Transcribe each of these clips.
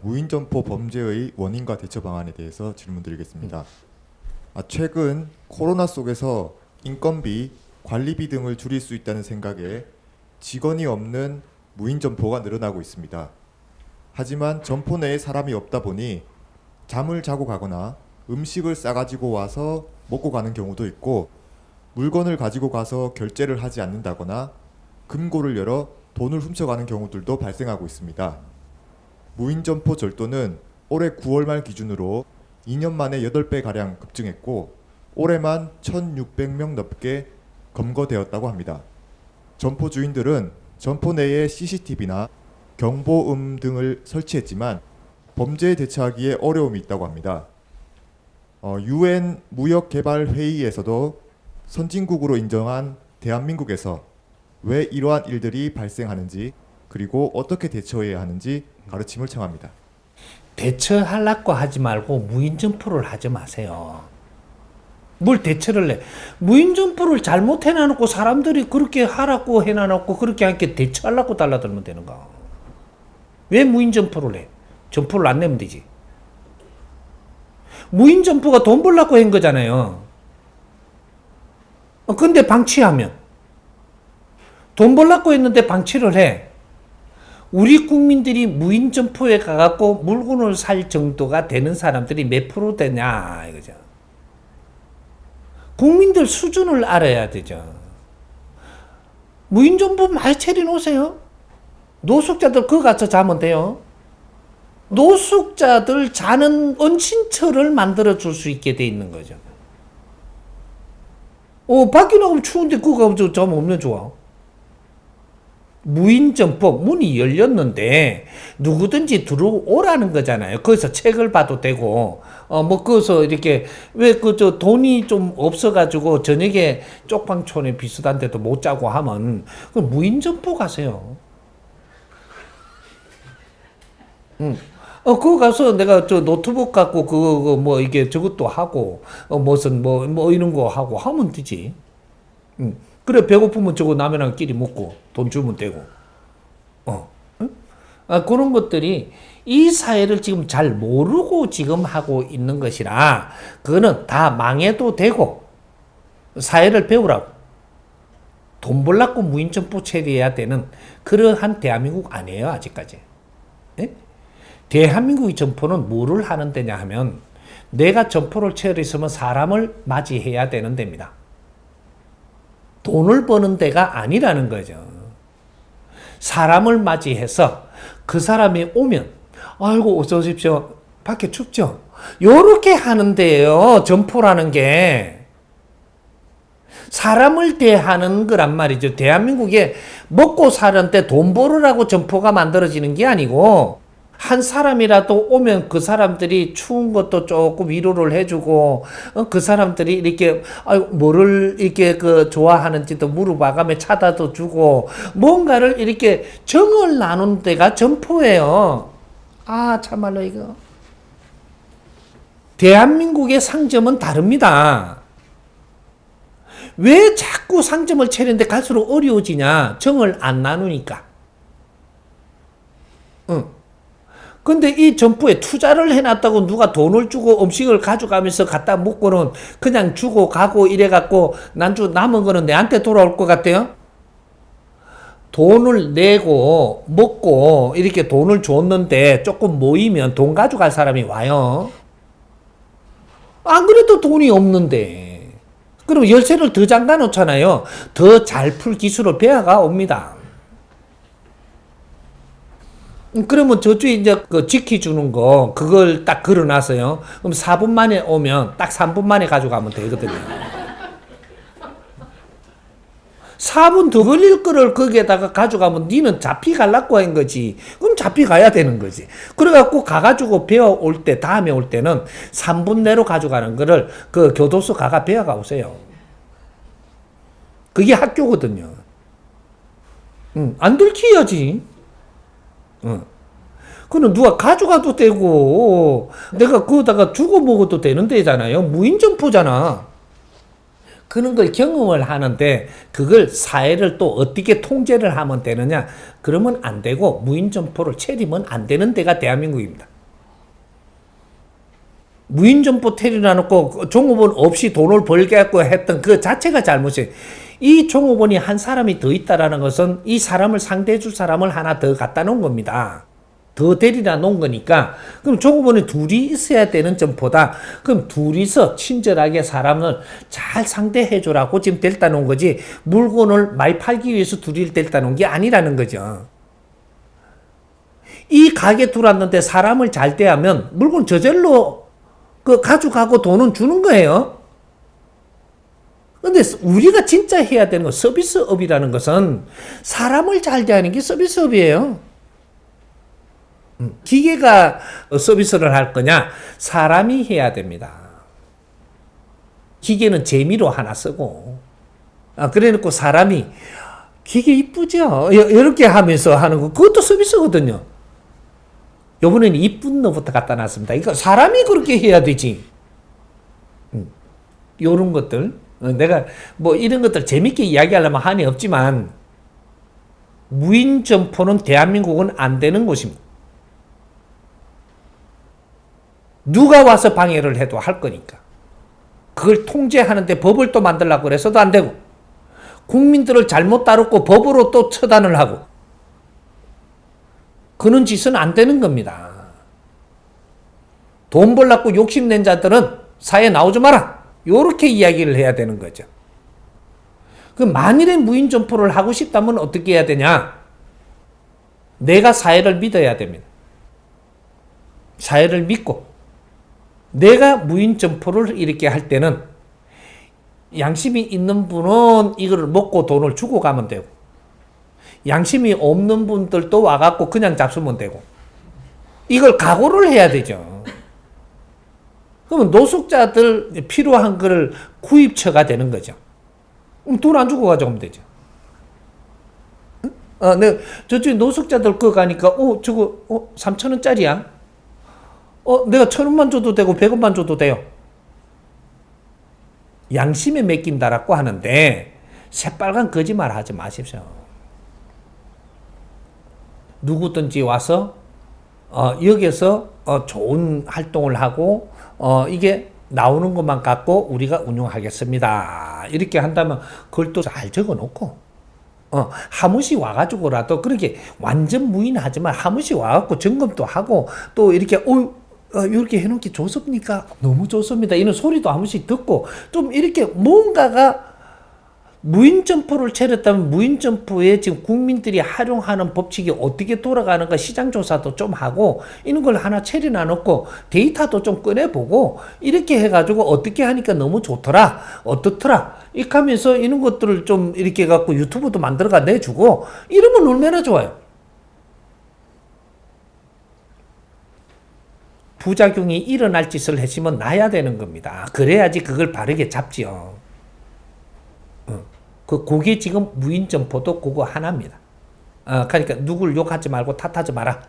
무인점포 범죄의 원인과 대처 방안에 대해서 질문드리겠습니다. 최근 코로나 속에서 인건비, 관리비 등을 줄일 수 있다는 생각에 직원이 없는 무인점포가 늘어나고 있습니다. 하지만 점포 내에 사람이 없다 보니 잠을 자고 가거나 음식을 싸가지고 와서 먹고 가는 경우도 있고, 물건을 가지고 가서 결제를 하지 않는다거나 금고를 열어 돈을 훔쳐가는 경우들도 발생하고 있습니다. 무인점포 절도는 올해 9월 말 기준으로 2년 만에 8배가량 급증했고, 올해만 1,600명 넘게 검거되었다고 합니다. 점포 주인들은 점포 내에 CCTV나 경보음 등을 설치했지만 범죄에 대처하기에 어려움이 있다고 합니다. UN 무역개발회의에서도 선진국으로 인정한 대한민국에서 왜 이러한 일들이 발생하는지, 그리고 어떻게 대처해야 하는지 가르침을 청합니다. 대처하려고 하지 말고 무인점포를 하지 마세요. 뭘 대처를 해? 무인점포를 잘못 해놔놓고 사람들이 그렇게 하라고 해놔놓고 그렇게 하니까 대처하려고 달라들면 되는가? 왜 무인점포를 해? 점포를 안 내면 되지. 무인점포가 돈 벌려고 한 거잖아요. 근데 방치하면 돈 벌려고 했는데 방치를 해. 우리 국민들이 무인점포에 가갖고 물건을 살 정도가 되는 사람들이 몇 프로 되냐 이거죠. 국민들 수준을 알아야 되죠. 무인점포 많이 차려놓으세요. 노숙자들 그거 가서 자면 돼요. 노숙자들 자는 은신처를 만들어 줄 수 있게 돼 있는 거죠. 밖에 나가면 추운데 그거 가서 자면 없는 좋아. 무인점포 문이 열렸는데 누구든지 들어오라는 거잖아요. 거기서 책을 봐도 되고, 거기서 이렇게 왜 돈이 좀 없어가지고 저녁에 쪽방촌에 비슷한 데도 못 자고 하면 그 무인점포 가세요. 그거 가서 내가 노트북 갖고 그거 이게 저것도 하고, 무슨 이런 거 하고 하면 되지. 그래, 배고프면 저거 라면이랑 끼리 먹고 돈 주면 되고. 그런 것들이 이 사회를 지금 잘 모르고 지금 하고 있는 것이라, 그거는 다 망해도 되고 사회를 배우라고. 돈 벌라고 무인점포 처리해야 되는 그러한 대한민국 아니에요, 아직까지. 예? 대한민국의 점포는 뭐를 하는 데냐 하면, 내가 점포를 처리했으면 사람을 맞이해야 되는 데입니다. 돈을 버는 데가 아니라는 거죠. 사람을 맞이해서 그 사람이 오면, 아이고 어서 오십시오, 밖에 춥죠? 요렇게 하는 데예요, 점포라는 게. 사람을 대하는 거란 말이죠. 대한민국에 먹고 사는데 돈 벌으라고 점포가 만들어지는 게 아니고, 한 사람이라도 오면 그 사람들이 추운 것도 조금 위로를 해주고, 그 사람들이 이렇게 뭐를 이렇게 좋아하는지도 물어봐가며 차다도 주고, 뭔가를 이렇게 정을 나눈 데가 점포예요. 참말로 이거 대한민국의 상점은 다릅니다. 왜 자꾸 상점을 차리는데 갈수록 어려워지냐? 정을 안 나누니까. 근데 이 점포에 투자를 해놨다고 누가 돈을 주고 음식을 가져가면서 갖다 먹고는 그냥 주고 가고 이래갖고 남은 거는 내한테 돌아올 것 같아요? 돈을 내고 먹고 이렇게 돈을 줬는데 조금 모이면 돈 가져갈 사람이 와요. 안 그래도 돈이 없는데. 그럼 열쇠를 더 잠가 놓잖아요. 더 잘 풀 기술을 배워가 옵니다. 그러면 저쪽에 이제 지켜주는 거, 그걸 딱 걸어놨어요. 그럼 4분 만에 오면 딱 3분 만에 가져가면 되거든요. 4분 더 걸릴 거를 거기에다가 가져가면 니는 잡혀가려고 한 거지. 그럼 잡혀가야 되는 거지. 그래갖고 가가지고 배워올 때, 다음에 올 때는 3분 내로 가져가는 거를 그 교도소 가가 배워가 오세요. 그게 학교거든요. 안 들키야지. 그는 누가 가져가도 되고, 내가 그거다가 주고 먹어도 되는 데잖아요. 무인점포잖아. 그런 걸 경험을 하는데, 그걸 사회를 또 어떻게 통제를 하면 되느냐? 그러면 안 되고, 무인점포를 차리면 안 되는 데가 대한민국입니다. 무인점포 테러해놓고 종업원 없이 돈을 벌겠고 했던 그 자체가 잘못이에요. 이 종업원이 한 사람이 더 있다라는 것은 이 사람을 상대해 줄 사람을 하나 더 갖다 놓은 겁니다. 더 데리다 놓은 거니까. 그럼 종업원이 둘이 있어야 되는 점포다. 그럼 둘이서 친절하게 사람을 잘 상대해 주라고 지금 데려다 놓은 거지, 물건을 많이 팔기 위해서 둘이 데려다 놓은 게 아니라는 거죠. 이 가게 들어왔는데 사람을 잘 대하면 물건 저절로 가져가고 돈은 주는 거예요. 근데 우리가 진짜 해야 되는 건, 서비스업이라는 것은 사람을 잘 대하는 게 서비스업이에요. 기계가 서비스를 할 거냐? 사람이 해야 됩니다. 기계는 재미로 하나 쓰고, 그래 놓고 사람이, 기계 이쁘죠? 이렇게 하면서 하는 거, 그것도 서비스거든요. 요번에는 이쁜 너부터 갖다 놨습니다. 이거 사람이 그렇게 해야 되지. 요런 것들. 내가 뭐 이런 것들 재밌게 이야기하려면 한이 없지만, 무인 점포는 대한민국은 안 되는 곳입니다. 누가 와서 방해를 해도 할 거니까. 그걸 통제하는데 법을 또 만들려고 그래서도 안 되고, 국민들을 잘못 다루고 법으로 또 처단을 하고, 그런 짓은 안 되는 겁니다. 돈 벌려고 욕심낸 자들은 사회에 나오지 마라. 요렇게 이야기를 해야 되는 거죠. 그 만일에 무인 점포를 하고 싶다면 어떻게 해야 되냐? 내가 사회를 믿어야 됩니다. 사회를 믿고, 내가 무인 점포를 이렇게 할 때는 양심이 있는 분은 이걸 먹고 돈을 주고 가면 되고, 양심이 없는 분들도 와갖고 그냥 잡수면 되고, 이걸 각오를 해야 되죠. 그러면 노숙자들 필요한 거를 구입처가 되는 거죠. 그럼 돈 안 주고 가져가면 되죠. 내가 저쪽에 노숙자들 그거 가니까, 저거, 3,000원짜리야? 내가 1,000원만 줘도 되고 100원만 줘도 돼요. 양심에 맡긴다라고 하는데 새빨간 거짓말 하지 마십시오. 누구든지 와서 여기서 좋은 활동을 하고 이게 나오는 것만 갖고 우리가 운영하겠습니다. 이렇게 한다면 그걸 또 잘 적어놓고 한 번씩 와가지고라도, 그렇게 완전 무인하지만 한 번씩 와갖고 점검도 하고, 또 이렇게 이렇게 해놓기 좋습니까? 너무 좋습니다. 이런 소리도 한 번씩 듣고, 좀 이렇게 뭔가가, 무인점포를 차렸다면 무인점포에 지금 국민들이 활용하는 법칙이 어떻게 돌아가는가 시장조사도 좀 하고, 이런 걸 하나 차려놔 놓고 데이터도 좀 꺼내보고, 이렇게 해가지고 어떻게 하니까 너무 좋더라, 어떻더라, 이렇게 하면서 이런 것들을 좀 이렇게 해갖고 유튜브도 만들어가 내주고, 이러면 얼마나 좋아요. 부작용이 일어날 짓을 했으면 놔야 되는 겁니다. 그래야지 그걸 바르게 잡지요. 그게 지금 무인점포도 그거 하나입니다. 그러니까 누굴 욕하지 말고 탓하지 마라.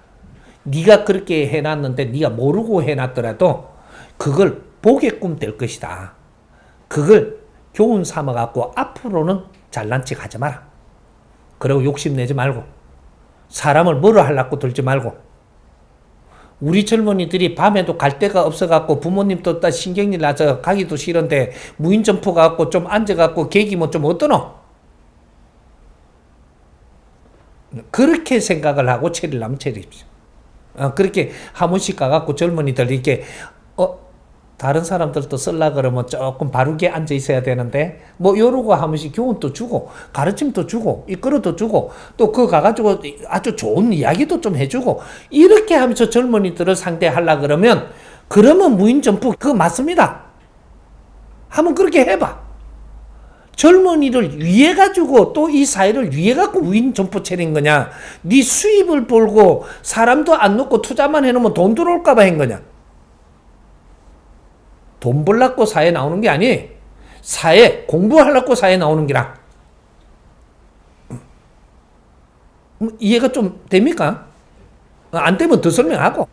네가 그렇게 해놨는데 네가 모르고 해놨더라도 그걸 보게끔 될 것이다. 그걸 교훈 삼아갖고 앞으로는 잘난 척 하지 마라. 그리고 욕심내지 말고, 사람을 뭐라 하려고 들지 말고, 우리 젊은이들이 밤에도 갈 데가 없어갖고 부모님도 다 신경질 나서 가기도 싫은데 무인점포 갖고 좀 앉아갖고 계기면 좀 어떠노? 그렇게 생각을 하고 차리려면 차리십시오. 그렇게 한 번씩 가갖고 젊은이들 이렇게 다른 사람들도 쓸라 그러면 조금 바르게 앉아 있어야 되는데, 뭐 요러고 한 번씩 교훈도 주고 가르침도 주고 이끌어도 주고, 또 그거 가가지고 아주 좋은 이야기도 좀 해주고, 이렇게 하면서 젊은이들을 상대하려 그러면 무인점포 그거 맞습니다. 한번 그렇게 해봐. 젊은이를 위해 가지고 또 이 사회를 위해 갖고 무인점포 차린 거냐? 네 수입을 벌고 사람도 안 넣고 투자만 해놓으면 돈 들어올까 봐 한 거냐? 돈 벌려고 사회에 나오는 게 아니에요. 사회 공부하려고 사회에 나오는 기라. 이해가 좀 됩니까? 안 되면 더 설명하고.